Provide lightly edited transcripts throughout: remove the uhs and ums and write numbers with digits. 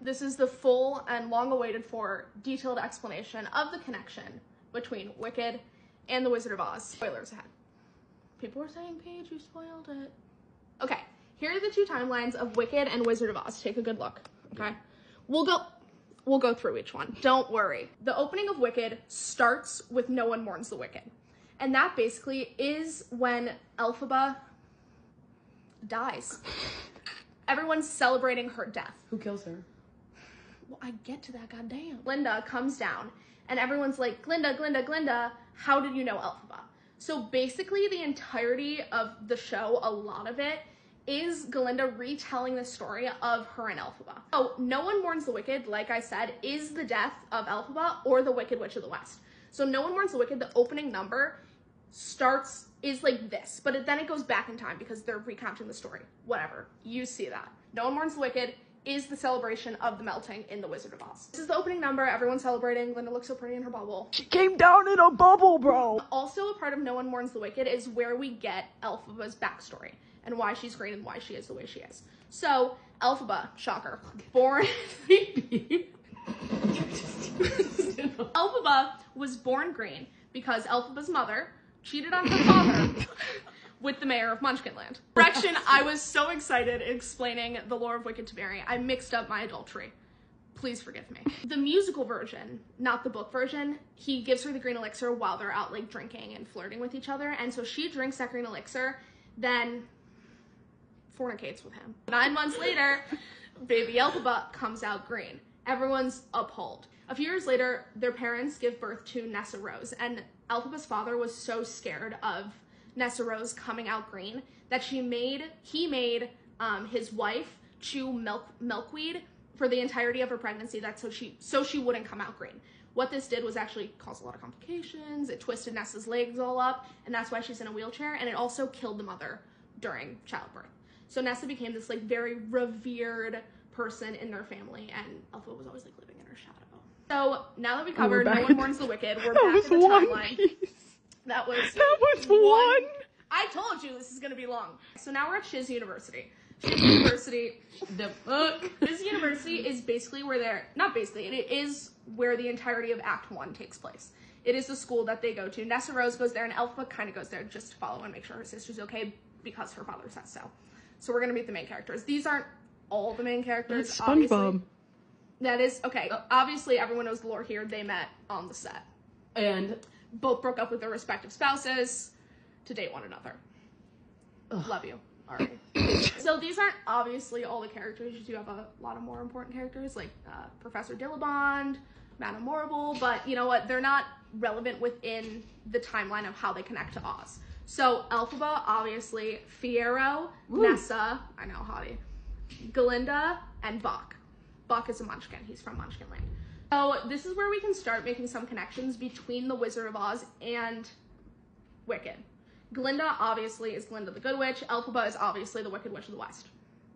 This is the full and long-awaited for detailed explanation of the connection between Wicked and the Wizard of Oz. Spoilers ahead. People were saying, Paige, you spoiled it. Okay, here are the two timelines of Wicked and Wizard of Oz. Take a good look, okay? We'll go through each one. Don't worry. The opening of Wicked starts with No One Mourns the Wicked. And that basically is when Elphaba dies. Everyone's celebrating her death. Who kills her? Well, I get to that, goddamn. Glinda comes down, and everyone's like, Glinda, Glinda, Glinda, how did you know Elphaba? So basically the entirety of the show, a lot of it, is Glinda retelling the story of her and Elphaba. So No One Mourns the Wicked, like I said, is the death of Elphaba or the Wicked Witch of the West. So No One Mourns the Wicked, the opening number is like this, but then it goes back in time because they're recounting the story. Whatever, you see that. No One Mourns the Wicked is the celebration of the melting in The Wizard of Oz. This is the opening number, everyone's celebrating. Glinda looks so pretty in her bubble. She came down in a bubble, bro! Also a part of No One Mourns the Wicked is where we get Elphaba's backstory and why she's green and why she is the way she is. So, Elphaba, shocker, born... Elphaba was born green because Elphaba's mother cheated on her father with the mayor of Munchkinland. Correction, I was so excited explaining the lore of Wicked to Mary, I mixed up my adultery. Please forgive me. The musical version, not the book version, he gives her the green elixir while they're out like drinking and flirting with each other, and so she drinks that green elixir, then fornicates with him. 9 months later, baby Elphaba comes out green. Everyone's appalled. A few years later, their parents give birth to Nessarose, and Elphaba's father was so scared of Nessarose coming out green that he made his wife chew milkweed for the entirety of her pregnancy, so she wouldn't come out green. What this did was actually cause a lot of complications. It twisted Nessa's legs all up, and that's why she's in a wheelchair, and it also killed the mother during childbirth. So Nessa became this like very revered person in their family, and Elphaba was always like living in her shadow. So now that we covered No One Mourns the Wicked, we're back at the timeline. That was one. I told you this is gonna be long. So now we're at Shiz University. Shiz University, Shiz University is basically where it is where the entirety of Act 1 takes place. It is the school that they go to. Nessarose goes there, and Elphaba kind of goes there just to follow and make sure her sister's okay because her father says so. So we're gonna meet the main characters. These aren't all the main characters. That's SpongeBob. Obviously. That is, okay, obviously everyone knows the lore here. They met on the set. And both broke up with their respective spouses to date one another. Ugh. Love you. All right. So these aren't obviously all the characters. You do have a lot of more important characters like Professor Dillabond, Madame Morrible, but you know what? They're not relevant within the timeline of how they connect to Oz. So Elphaba, obviously, Fiyero, Nessa, I know, hottie, Glinda, and Boq. Boq is a Munchkin. He's from Munchkinland. So this is where we can start making some connections between the Wizard of Oz and Wicked. Glinda obviously is Glinda the Good Witch. Elphaba is obviously the Wicked Witch of the West.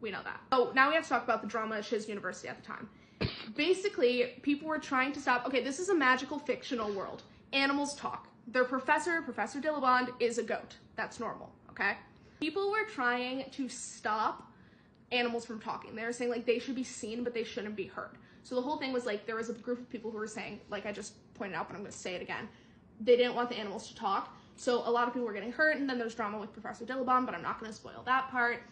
We know that. So now we have to talk about the drama at Shiz University at the time. Basically, people were trying to stop... Okay, this is a magical fictional world. Animals talk. Their professor, Professor Dillabond, is a goat. That's normal, okay? People were trying to stop animals from talking. They were saying, like, they should be seen, but they shouldn't be heard. So the whole thing was, like, there was a group of people who were saying, like I just pointed out, but I'm going to say it again, they didn't want the animals to talk. So a lot of people were getting hurt, and then there's drama with Professor Dillabond, but I'm not going to spoil that part.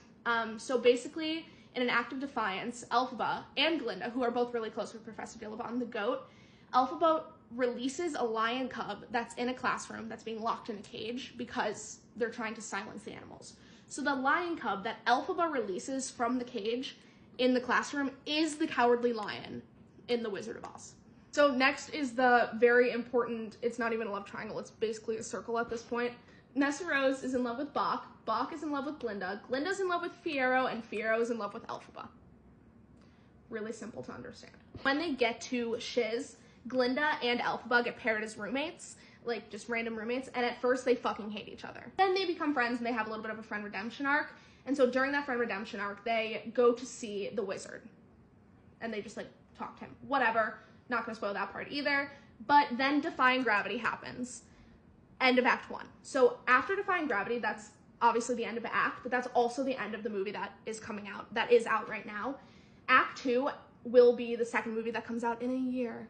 So basically, in an act of defiance, Elphaba and Glinda, who are both really close with Professor Dillabond, the goat, Elphaba releases a lion cub that's in a classroom that's being locked in a cage because they're trying to silence the animals. So the lion cub that Elphaba releases from the cage in the classroom is the Cowardly Lion in The Wizard of Oz. So next is the very important, it's not even a love triangle, it's basically a circle at this point. Nessarose is in love with Boq, Boq is in love with Glinda, Glinda's in love with Fiyero, and Fiyero is in love with Elphaba. Really simple to understand. When they get to Shiz, Glinda and Elphaba get paired as roommates, like just random roommates, and at first they fucking hate each other. Then they become friends and they have a little bit of a friend redemption arc, and so during that friend redemption arc, they go to see the wizard. And they just like talk to him. Whatever, not gonna spoil that part either. But then Defying Gravity happens. End of Act 1. So after Defying Gravity, that's obviously the end of Act, but that's also the end of the movie that is coming out, that is out right now. Act 2 will be the second movie that comes out in a year.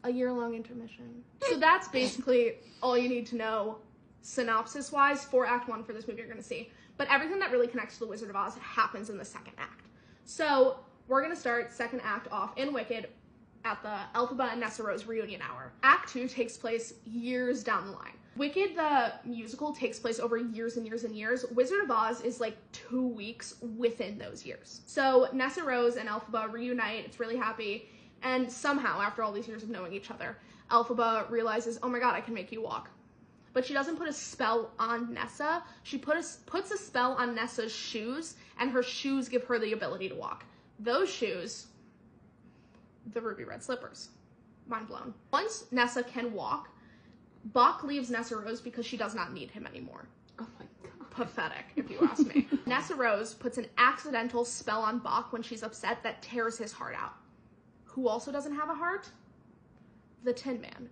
A year-long intermission. So that's basically all you need to know synopsis-wise for Act 1 for this movie you're going to see. But everything that really connects to The Wizard of Oz happens in the second act. So we're going to start second act off in Wicked at the Elphaba and Nessa Rose reunion hour. Act 2 takes place years down the line. Wicked, the musical, takes place over years and years and years. Wizard of Oz is like 2 weeks within those years. So Nessa Rose and Elphaba reunite. It's really happy. And somehow, after all these years of knowing each other, Elphaba realizes, oh my god, I can make you walk. But she doesn't put a spell on Nessa. She puts a spell on Nessa's shoes, and her shoes give her the ability to walk. Those shoes, the ruby red slippers. Mind blown. Once Nessa can walk, Boq leaves Nessa Rose because she does not need him anymore. Oh my god. Pathetic, if you ask me. Nessa Rose puts an accidental spell on Boq when she's upset that tears his heart out. Who also doesn't have a heart? The Tin Man.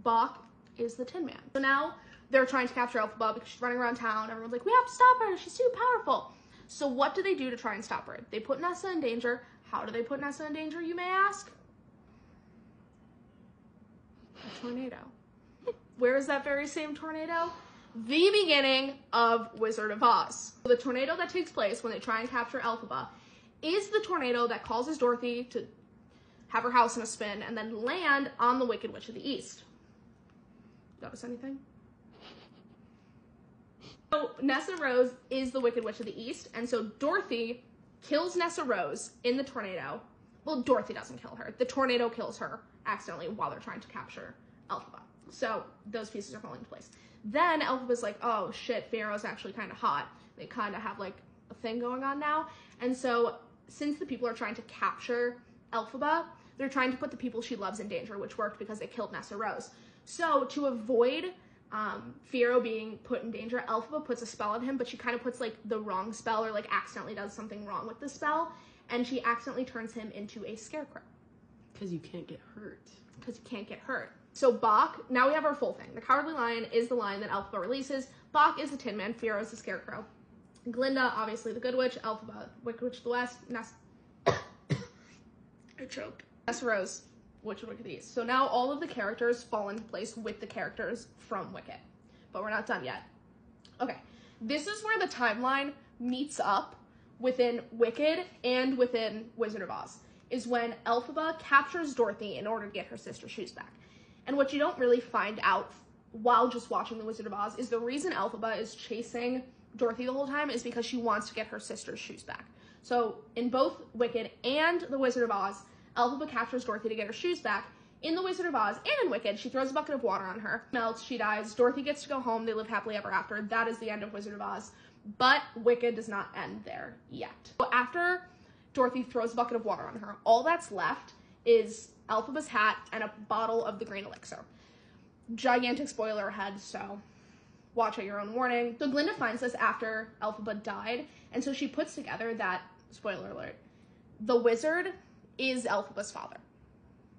Boq is the Tin Man. So now they're trying to capture Elphaba because she's running around town. Everyone's like, we have to stop her. She's too powerful. So what do they do to try and stop her? They put Nessa in danger. How do they put Nessa in danger, you may ask? A tornado. Where is that very same tornado? The beginning of Wizard of Oz. The tornado that takes place when they try and capture Elphaba is the tornado that causes Dorothy to have her house in a spin and then land on the Wicked Witch of the East. Notice anything? So Nessa Rose is the Wicked Witch of the East, and so Dorothy kills Nessa Rose in the tornado. Well, Dorothy doesn't kill her. The tornado kills her accidentally while they're trying to capture Elphaba. So those pieces are falling into place. Then Elphaba's like, oh shit, Fiaro's actually kind of hot. They kind of have like a thing going on now. And so since the people are trying to capture Elphaba, they're trying to put the people she loves in danger, which worked because they killed Nessa Rose. So to avoid Fiaro being put in danger, Elphaba puts a spell on him, but she kind of puts like the wrong spell or like accidentally does something wrong with the spell, and she accidentally turns him into a scarecrow. Because you can't get hurt. Because you can't get hurt. So Boq, now we have our full thing. The Cowardly Lion is the lion that Elphaba releases. Boq is the Tin Man. Fiaro is the Scarecrow. Glinda, obviously the Good Witch. Elphaba, Wicked Witch of the West. I choked. Nessa Rose, Witch of the East. So now all of the characters fall into place with the characters from Wicked. But we're not done yet. Okay, this is where the timeline meets up within Wicked and within Wizard of Oz, is when Elphaba captures Dorothy in order to get her sister's shoes back. And what you don't really find out while just watching The Wizard of Oz is the reason Elphaba is chasing Dorothy the whole time is because she wants to get her sister's shoes back. So in both Wicked and The Wizard of Oz, Elphaba captures Dorothy to get her shoes back. In The Wizard of Oz and in Wicked, she throws a bucket of water on her, melts, she dies, Dorothy gets to go home, they live happily ever after. That is the end of Wizard of Oz. But Wicked does not end there yet. So after Dorothy throws a bucket of water on her, all that's left is Elphaba's hat and a bottle of the green elixir. Gigantic spoiler ahead, so watch at your own warning. So Glinda finds this after Elphaba died, and so she puts together that, spoiler alert, the wizard is Elphaba's father.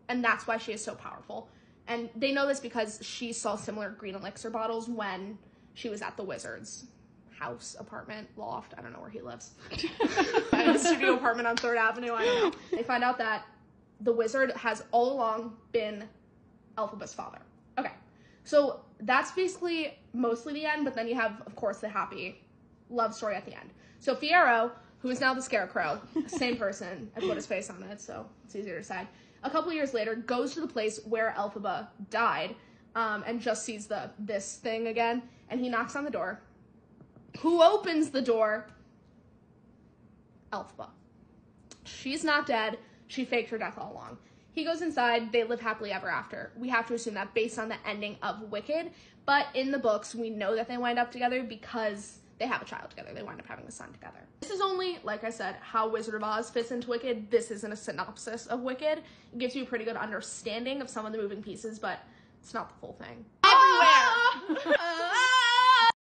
And that's why she is so powerful. And they know this because she saw similar green elixir bottles when she was at the wizard's house, apartment, loft, I don't know where he lives. A studio apartment on 3rd Avenue, I don't know. They find out that the wizard has all along been Elphaba's father. Okay, so that's basically mostly the end, but then you have, of course, the happy love story at the end. So Fiaro, who is now the Scarecrow, same person, I put his face on it, so it's easier to decide, a couple years later, goes to the place where Elphaba died, and just sees this thing again, and he knocks on the door. Who opens the door? Elphaba. She's not dead. She faked her death all along. He goes inside. They live happily ever after. We have to assume that based on the ending of Wicked, but in the books, we know that they wind up together because they have a child together. They wind up having a son together. This is only, like I said, how Wizard of Oz fits into Wicked. This isn't a synopsis of Wicked. It gives you a pretty good understanding of some of the moving pieces, but it's not the full thing. Everywhere!